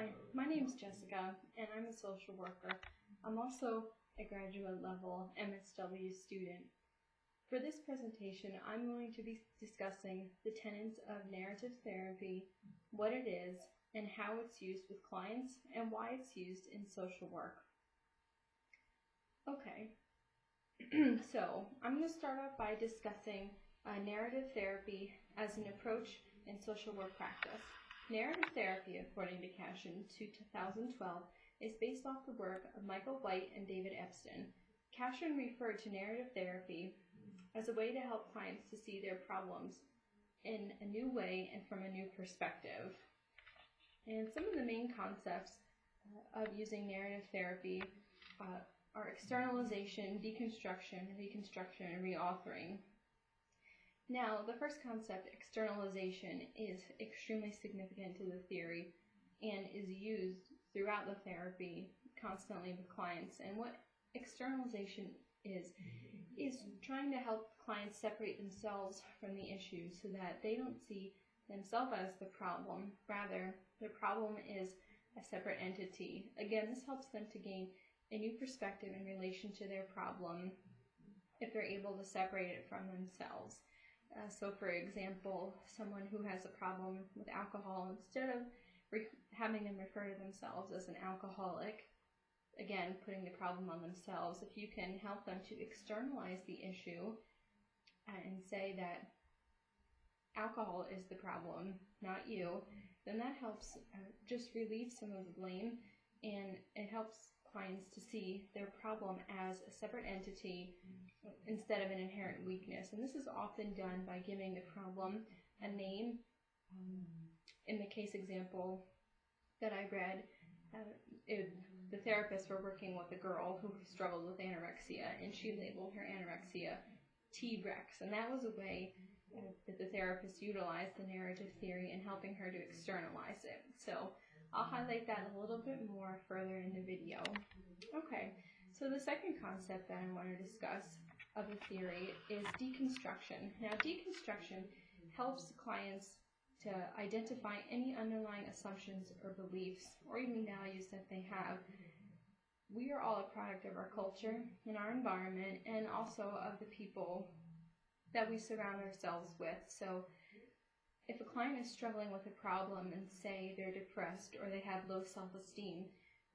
Hi, my name is Jessica, and I'm a social worker. I'm also a graduate level MSW student. For this presentation, I'm going to be discussing the tenets of narrative therapy, what it is, and how it's used with clients, and why it's used in social work. Okay, so I'm going to start off by discussing narrative therapy as an approach in social work practice. Narrative therapy, according to Cashin, 2012, is based off the work of Michael White and David Epstein. Cashin referred to narrative therapy as a way to help clients to see their problems in a new way and from a new perspective. And some of the main concepts of using narrative therapy are externalization, deconstruction, reconstruction, and reauthoring. Now, the first concept, externalization, is extremely significant to the theory and is used throughout the therapy constantly with clients. And what externalization is trying to help clients separate themselves from the issue so that they don't see themselves as the problem. Rather, the problem is a separate entity. Again, this helps them to gain a new perspective in relation to their problem if they're able to separate it from themselves. So for example, someone who has a problem with alcohol, instead of having them refer to themselves as an alcoholic, again, putting the problem on themselves, if you can help them to externalize the issue and say that alcohol is the problem, not you, then that helps just relieve some of the blame, and it helps clients to see their problem as a separate entity instead of an inherent weakness. And this is often done by giving the problem a name. In the case example that I read, the therapists were working with a girl who struggled with anorexia, and she labeled her anorexia T-Rex. And that was a way that the therapist utilized the narrative theory in helping her to externalize it. So I'll highlight that a little bit more further in the video. Okay, so the second concept that I want to discuss of the theory is deconstruction. Now, deconstruction helps clients to identify any underlying assumptions or beliefs or even values that they have. We are all a product of our culture and our environment, and also of the people that we surround ourselves with. So if a client is struggling with a problem and say they're depressed or they have low self-esteem,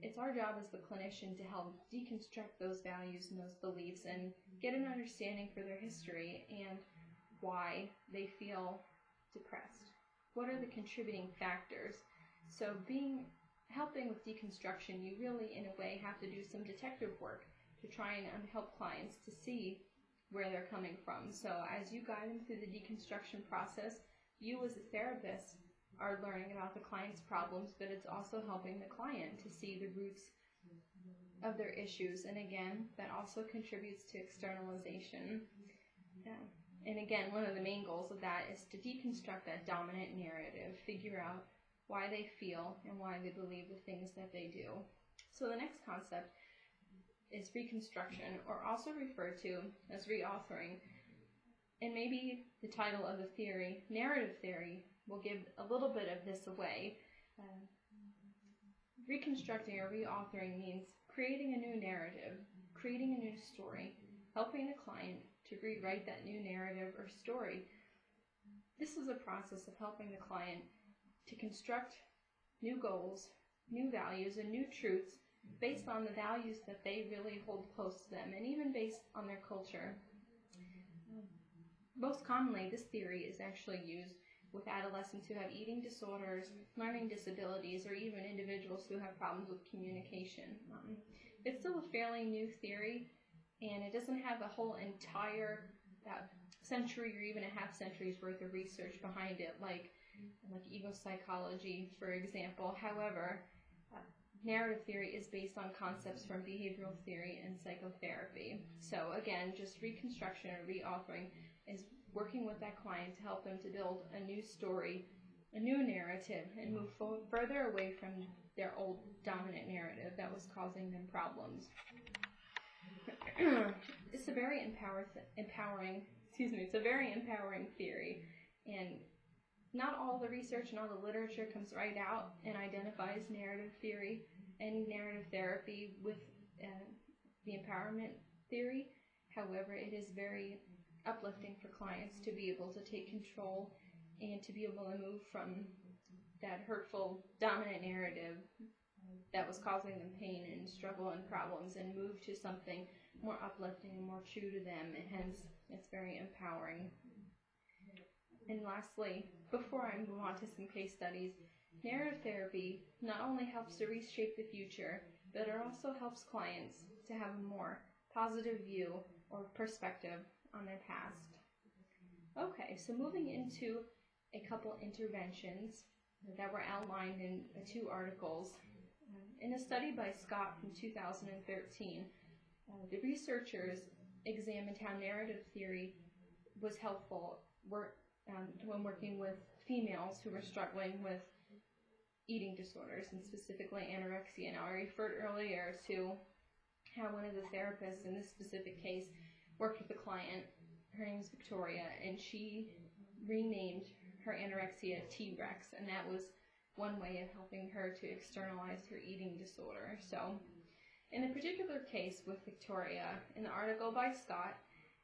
it's our job as the clinician to help deconstruct those values and those beliefs and get an understanding for their history and why they feel depressed. What are the contributing factors? So helping with deconstruction, you really, in a way, have to do some detective work to try and help clients to see where they're coming from. So as you guide them through the deconstruction process, you as a therapist are learning about the client's problems, but it's also helping the client to see the roots of their issues. And again, that also contributes to externalization. And again, one of the main goals of that is to deconstruct that dominant narrative, figure out why they feel and why they believe the things that they do. So the next concept is reconstruction, or also referred to as reauthoring. And maybe the title of the theory, narrative theory, will give a little bit of this away. Reconstructing or reauthoring means creating a new narrative, creating a new story, helping the client to rewrite that new narrative or story. This is a process of helping the client to construct new goals, new values, and new truths based on the values that they really hold close to them, and even based on their culture. Most commonly, this theory is actually used with adolescents who have eating disorders, learning disabilities, or even individuals who have problems with communication. It's still a fairly new theory, and it doesn't have a whole entire century or even a half century's worth of research behind it, like ego psychology, for example. However, narrative theory is based on concepts from behavioral theory and psychotherapy. So again, just reconstruction or reauthoring is working with that client to help them to build a new story, a new narrative, and move further away from their old dominant narrative that was causing them problems. It's a very empowering theory, and not all the research and all the literature comes right out and identifies narrative theory and narrative therapy with the empowerment theory. However, it is very uplifting for clients to be able to take control and to be able to move from that hurtful, dominant narrative that was causing them pain and struggle and problems and move to something more uplifting and more true to them, and hence it's very empowering. And lastly, before I move on to some case studies, narrative therapy not only helps to reshape the future, but it also helps clients to have a more positive view or perspective on their past. Okay, so moving into a couple interventions that were outlined in 2 articles. In a study by Scott from 2013, the researchers examined how narrative theory was helpful when working with females who were struggling with eating disorders, and specifically anorexia. Now, I referred earlier to how one of the therapists in this specific case worked with a client. Her name is Victoria, and she renamed her anorexia T-Rex, and that was one way of helping her to externalize her eating disorder. So, in a particular case with Victoria, in the article by Scott,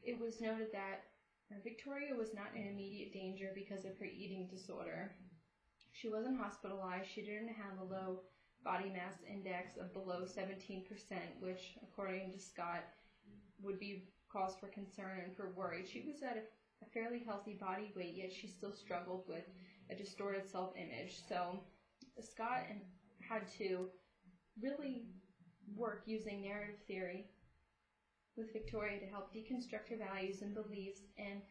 it was noted that Victoria was not in immediate danger because of her eating disorder. She wasn't hospitalized. She didn't have a low body mass index of below 17%, which, according to Scott, would be cause for concern and for worry. She was at a fairly healthy body weight, yet she still struggled with a distorted self-image. So Scott had to really work using narrative theory with Victoria to help deconstruct her values and beliefs and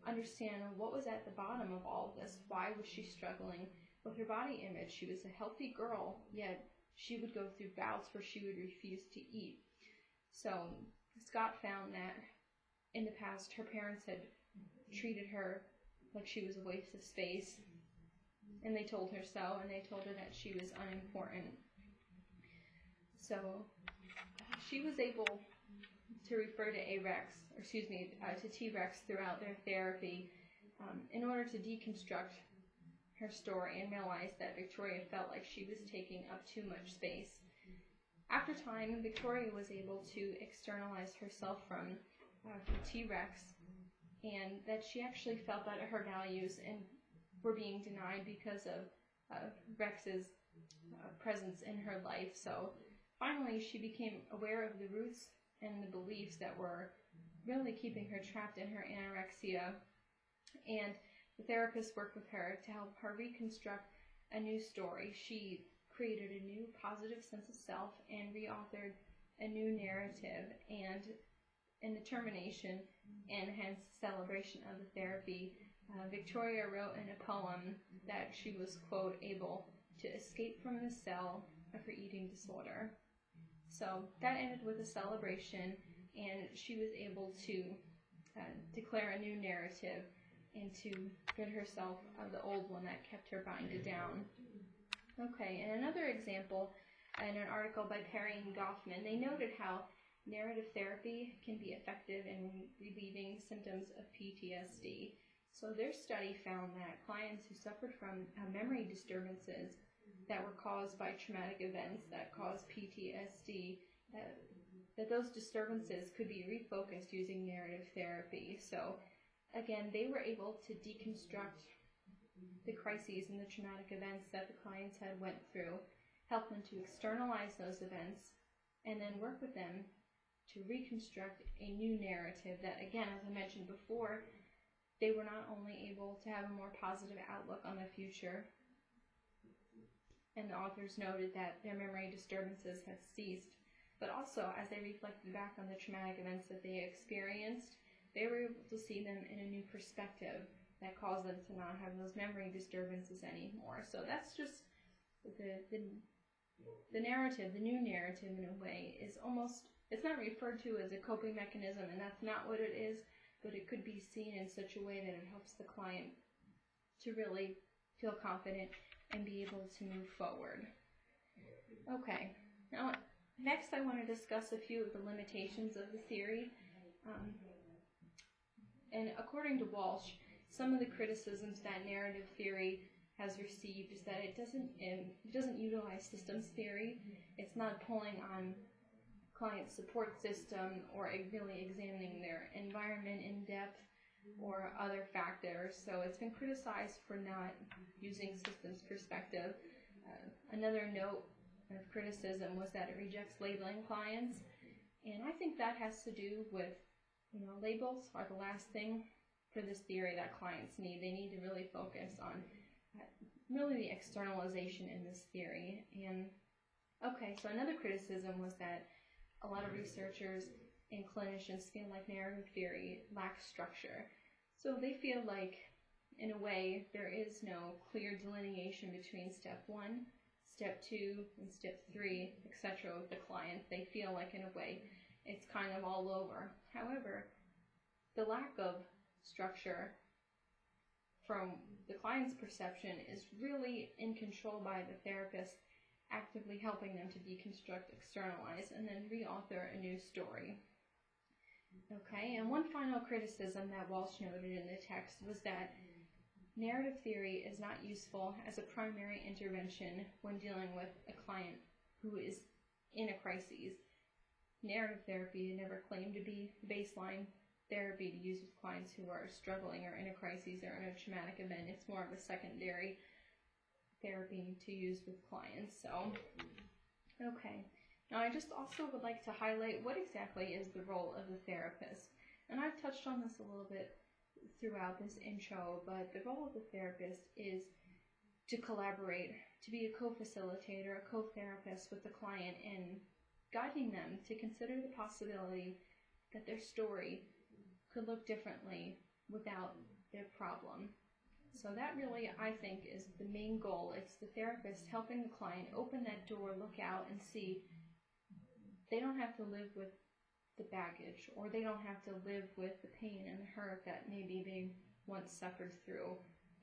understand what was at the bottom of all of this. Why was she struggling with her body image? She was a healthy girl, yet she would go through bouts where she would refuse to eat. So Scott found that in the past her parents had treated her like she was a waste of space, and they told her so, and they told her that she was unimportant. So she was able to refer to to T-Rex throughout their therapy in order to deconstruct her story and realize that Victoria felt like she was taking up too much space. After time, Victoria was able to externalize herself from T-Rex, and that she actually felt that her values were being denied because of Rex's presence in her life. So finally, she became aware of the roots and the beliefs that were really keeping her trapped in her anorexia, and the therapist worked with her to help her reconstruct a new story. She created a new positive sense of self and reauthored a new narrative, and in the termination and hence celebration of the therapy, Victoria wrote in a poem that she was, quote, able to escape from the cell of her eating disorder. So that ended with a celebration, and she was able to declare a new narrative and to rid herself of the old one that kept her binded down. Okay, and another example, in an article by Perry and Goffman, they noted how narrative therapy can be effective in relieving symptoms of PTSD. So their study found that clients who suffered from memory disturbances that were caused by traumatic events that caused PTSD, that those disturbances could be refocused using narrative therapy. So again, they were able to deconstruct the crises and the traumatic events that the clients had went through, help them to externalize those events, and then work with them to reconstruct a new narrative that, again, as I mentioned before, they were not only able to have a more positive outlook on the future, and the authors noted that their memory disturbances had ceased, but also as they reflected back on the traumatic events that they experienced, they were able to see them in a new perspective that caused them to not have those memory disturbances anymore. So that's just the narrative, the new narrative in a way, is almost, it's not referred to as a coping mechanism, and that's not what it is, but it could be seen in such a way that it helps the client to really feel confident and be able to move forward. Okay, now next I want to discuss a few of the limitations of the theory. And according to Walsh, some of the criticisms that narrative theory has received is that it doesn't utilize systems theory. It's not pulling on client support system or really examining their environment in depth or other factors. So it's been criticized for not using systems perspective. Another note of criticism was that it rejects labeling clients, and I think that has to do with, labels are the last thing for this theory that clients need. They need to really focus on really the externalization in this theory. And okay, so another criticism was that a lot of researchers and clinicians feel like narrative theory lacks structure. So they feel like, in a way, there is no clear delineation between step 1, step 2, and step 3, etc. with the client. They feel like, in a way, it's kind of all over. However, the lack of structure from the client's perception is really in control by the therapist, actively helping them to deconstruct, externalize, and then re-author a new story. Okay, and one final criticism that Walsh noted in the text was that narrative theory is not useful as a primary intervention when dealing with a client who is in a crisis. Narrative therapy never claimed to be baseline therapy to use with clients who are struggling or in a crisis or in a traumatic event. It's more of a secondary therapy to use with clients. So, okay. Now I just also would like to highlight what exactly is the role of the therapist. And I've touched on this a little bit throughout this intro, but the role of the therapist is to collaborate, to be a co-facilitator, a co-therapist with the client, and guiding them to consider the possibility that their story could look differently without their problem. So that really, I think, is the main goal. It's the therapist helping the client open that door, look out, and see they don't have to live with the baggage, or they don't have to live with the pain and the hurt that maybe they once suffered through.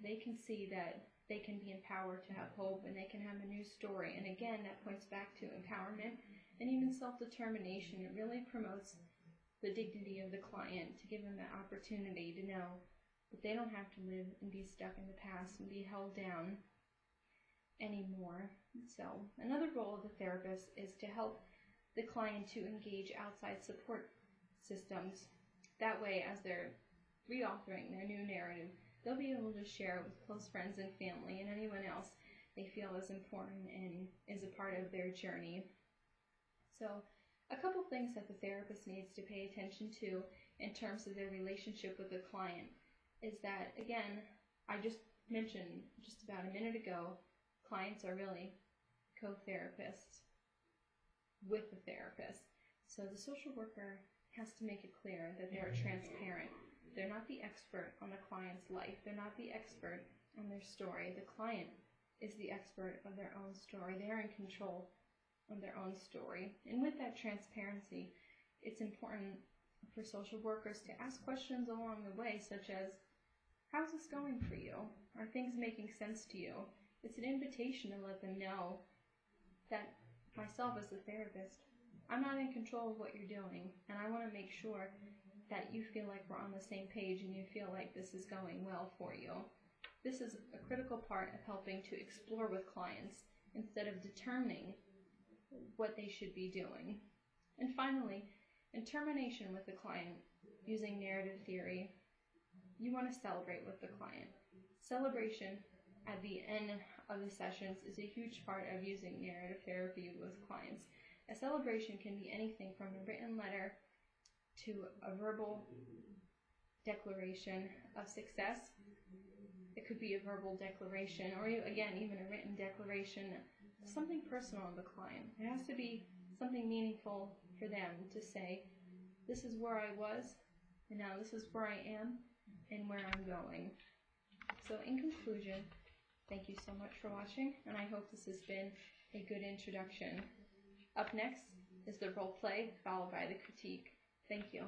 They can see that they can be empowered to have hope, and they can have a new story. And again, that points back to empowerment and even self-determination. It really promotes the dignity of the client, to give them the opportunity to know that they don't have to live and be stuck in the past and be held down anymore. So another role of the therapist is to help the client to engage outside support systems. That way, as they're reauthoring their new narrative, they'll be able to share it with close friends and family and anyone else they feel is important and is a part of their journey. So a couple things that the therapist needs to pay attention to in terms of their relationship with the client is that, again, I just mentioned just about a minute ago, clients are really co-therapists with the therapist. So the social worker has to make it clear that they're transparent. They're not the expert on the client's life. They're not the expert on their story. The client is the expert of their own story. They're in control of their own story. And with that transparency, it's important for social workers to ask questions along the way, such as, how's this going for you? Are things making sense to you? It's an invitation to let them know that myself as a therapist, I'm not in control of what you're doing, and I want to make sure that you feel like we're on the same page and you feel like this is going well for you. This is a critical part of helping to explore with clients instead of determining what they should be doing. And finally, in termination with the client, using narrative theory, you want to celebrate with the client. Celebration at the end of the sessions is a huge part of using narrative therapy with clients. A celebration can be anything from a written letter to a verbal declaration of success. It could be a verbal declaration, or again, even a written declaration, something personal of the client. It has to be something meaningful for them to say, this is where I was, and now this is where I am, and where I'm going. So in conclusion, thank you so much for watching, and I hope this has been a good introduction. Up next is the role play, followed by the critique. Thank you.